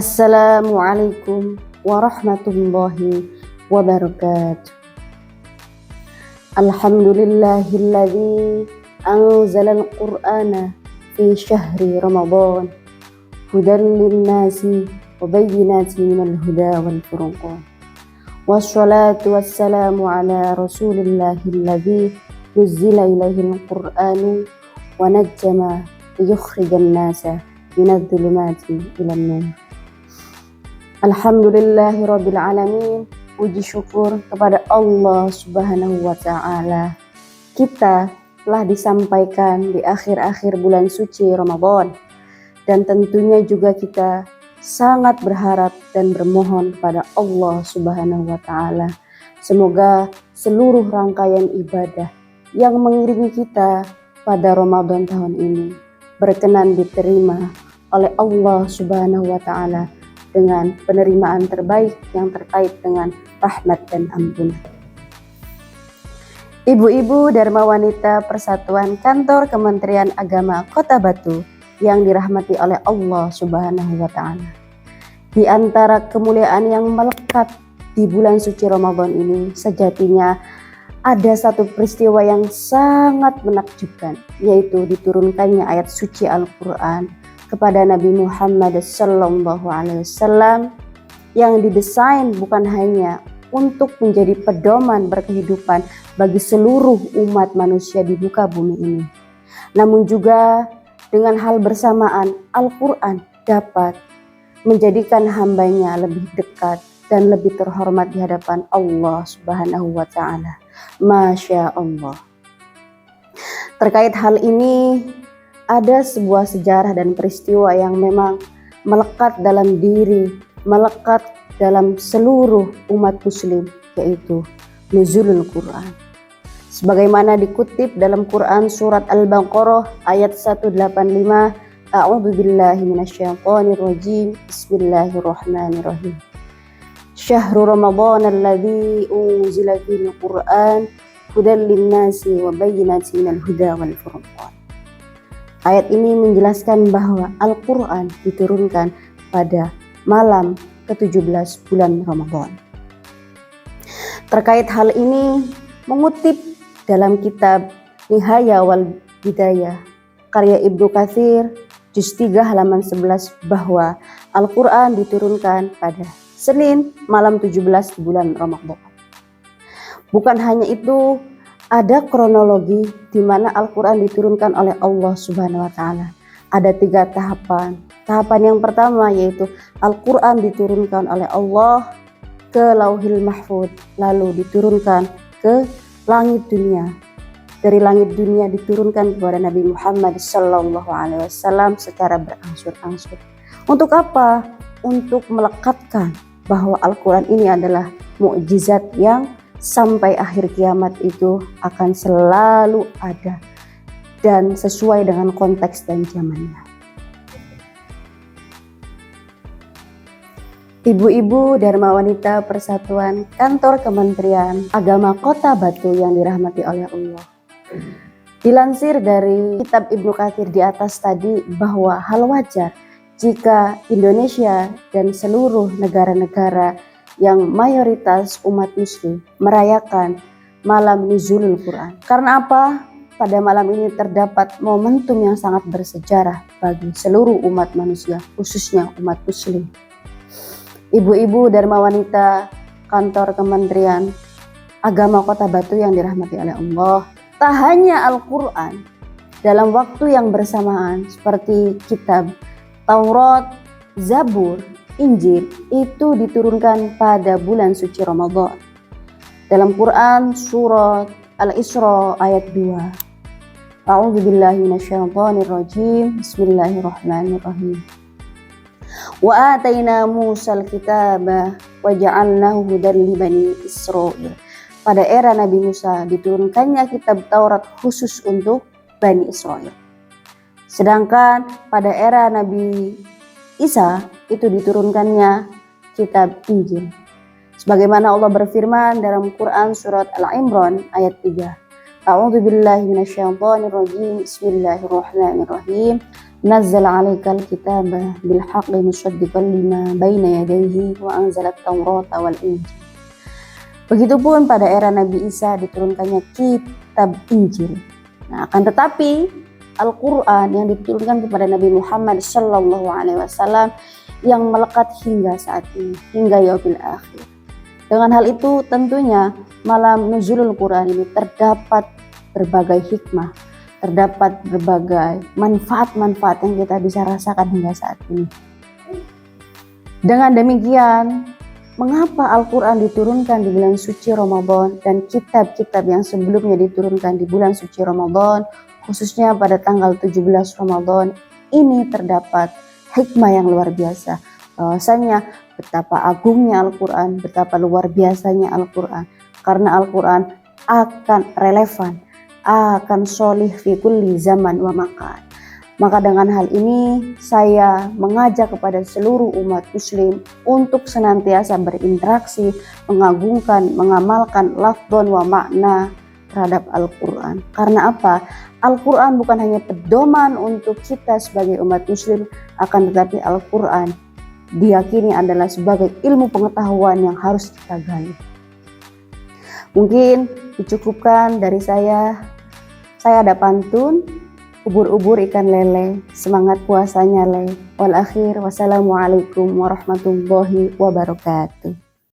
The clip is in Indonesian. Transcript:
Assalamualaikum warahmatullahi wabarakatuh. Alhamdulillahilladzi anzalal qur'ana fi syahri Ramadan hudan linnasi wa bayyinatin minal huda wal furqan. Wassalatu wassalamu ala rasulillahilladzi nuzzila ilaihil qur'anu wa najjama liyukhrijan nasa minadh-dhulumati ilan nur. Alhamdulillahirabbil alamin. Puji syukur kepada Allah Subhanahu wa taala. Kita telah disampaikan di akhir-akhir bulan suci Ramadan, dan tentunya juga kita sangat berharap dan bermohon kepada Allah Subhanahu wa taala, semoga seluruh rangkaian ibadah yang mengiringi kita pada Ramadan tahun ini berkenan diterima oleh Allah Subhanahu wa taala dengan penerimaan terbaik yang terkait dengan rahmat dan ampunan. Ibu-ibu Dharma Wanita Persatuan Kantor Kementerian Agama Kota Batu yang dirahmati oleh Allah Subhanahu wa taala. Di antara kemuliaan yang melekat di bulan suci Ramadan ini, sejatinya ada satu peristiwa yang sangat menakjubkan, yaitu diturunkannya ayat suci Al-Quran kepada Nabi Muhammad SAW yang didesain bukan hanya untuk menjadi pedoman berkehidupan bagi seluruh umat manusia di muka bumi ini, namun juga dengan hal bersamaan Al-Quran dapat menjadikan hambanya lebih dekat dan lebih terhormat di hadapan Allah Subhanahu wa taala. Masya Allah. Terkait hal ini, ada sebuah sejarah dan peristiwa yang memang melekat dalam diri, melekat dalam seluruh umat muslim, yaitu nuzulul Quran. Sebagaimana dikutip dalam Quran surat Al-Baqarah ayat 185, A'udzubillahi minasyaitonir rajim. Bismillahirrahmanirrahim. Syahrul Ramadan alladzi unzila fihil Qur'an hudan linnasi wa bayyinatin minal huda wal furqan. Ayat ini menjelaskan bahwa Al-Quran diturunkan pada malam ke-17 bulan Ramadan. Terkait hal ini, mengutip dalam kitab Nihaya wal Bidayah karya Ibnu Katsir juz 3 halaman 11 bahwa Al-Quran diturunkan pada Senin malam 17 bulan Ramadan. Bukan hanya itu, ada kronologi di mana Al-Quran diturunkan oleh Allah Subhanahu wa taala. Ada 3 tahapan. Tahapan yang pertama yaitu Al-Quran diturunkan oleh Allah ke Lauhil Mahfuz, lalu diturunkan ke langit dunia. Dari langit dunia diturunkan kepada Nabi Muhammad SAW secara berangsur-angsur. Untuk apa? Untuk melekatkan bahwa Al-Quran ini adalah mukjizat yang sampai akhir kiamat itu akan selalu ada dan sesuai dengan konteks dan zamannya. Ibu-ibu Dharma Wanita Persatuan Kantor Kementerian Agama Kota Batu yang dirahmati oleh Allah. Dilansir dari kitab Ibnu Katsir di atas tadi bahwa hal wajar jika Indonesia dan seluruh negara-negara yang mayoritas umat muslim merayakan malam nuzulul Quran. Karena apa? Pada malam ini terdapat momentum yang sangat bersejarah bagi seluruh umat manusia, khususnya umat muslim. Ibu-ibu Dharma Wanita Kantor Kementerian Agama Kota Batu yang dirahmati oleh Allah, tak hanya Al-Quran dalam waktu yang bersamaan seperti kitab Taurat, Zabur, Injil itu diturunkan pada bulan suci Ramadan. Dalam Quran surat Al-Isra ayat 2. A'udzubillahi minasyaitonir rajim. Bismillahirrahmanirrahim. Wa ataina Musal kitaba wa ja'alnahu hudan li bani Israil. Pada era Nabi Musa diturunkannya kitab Taurat khusus untuk Bani Israel. Sedangkan pada era Nabi Isa itu diturunkannya kitab Injil. Sebagaimana Allah berfirman dalam Quran surat Al-Imran ayat 3. A'udzubillahi minasyaitonir rajim. Bismillahirrahmanirrahim. nazzala 'alaikal kitaba bil haqqi musaddiqan lima baina yadayhi wa anzalat taurata wal injil. Begitupun pada era Nabi Isa diturunkannya kitab Injil. Nah, akan tetapi Al-Quran yang diturunkan kepada Nabi Muhammad Sallallahu Alaihi Wasallam yang melekat hingga saat ini, hingga yaumil akhir. Dengan hal itu tentunya malam nuzulul Quran ini terdapat berbagai hikmah, terdapat berbagai manfaat-manfaat yang kita bisa rasakan hingga saat ini. Dengan demikian, mengapa Al-Quran diturunkan di bulan suci Ramadan dan kitab-kitab yang sebelumnya diturunkan di bulan suci Ramadan, khususnya pada tanggal 17 Ramadan, ini terdapat hikmah yang luar biasa. Bahwasanya betapa agungnya Al-Quran, betapa luar biasanya Al-Quran. Karena Al-Quran akan relevan, akan sholih fi kulli zaman wa makan. Maka dengan hal ini saya mengajak kepada seluruh umat muslim untuk senantiasa berinteraksi, mengagungkan, mengamalkan lafdhon wa makna terhadap Al-Quran. Karena apa? Al-Quran bukan hanya pedoman untuk kita sebagai umat muslim, akan tetapi Al-Quran diyakini adalah sebagai ilmu pengetahuan yang harus kita gali. Mungkin dicukupkan dari saya ada pantun. Ubur-ubur ikan lele, semangat puasanya le. Wal akhir, wassalamualaikum warahmatullahi wabarakatuh.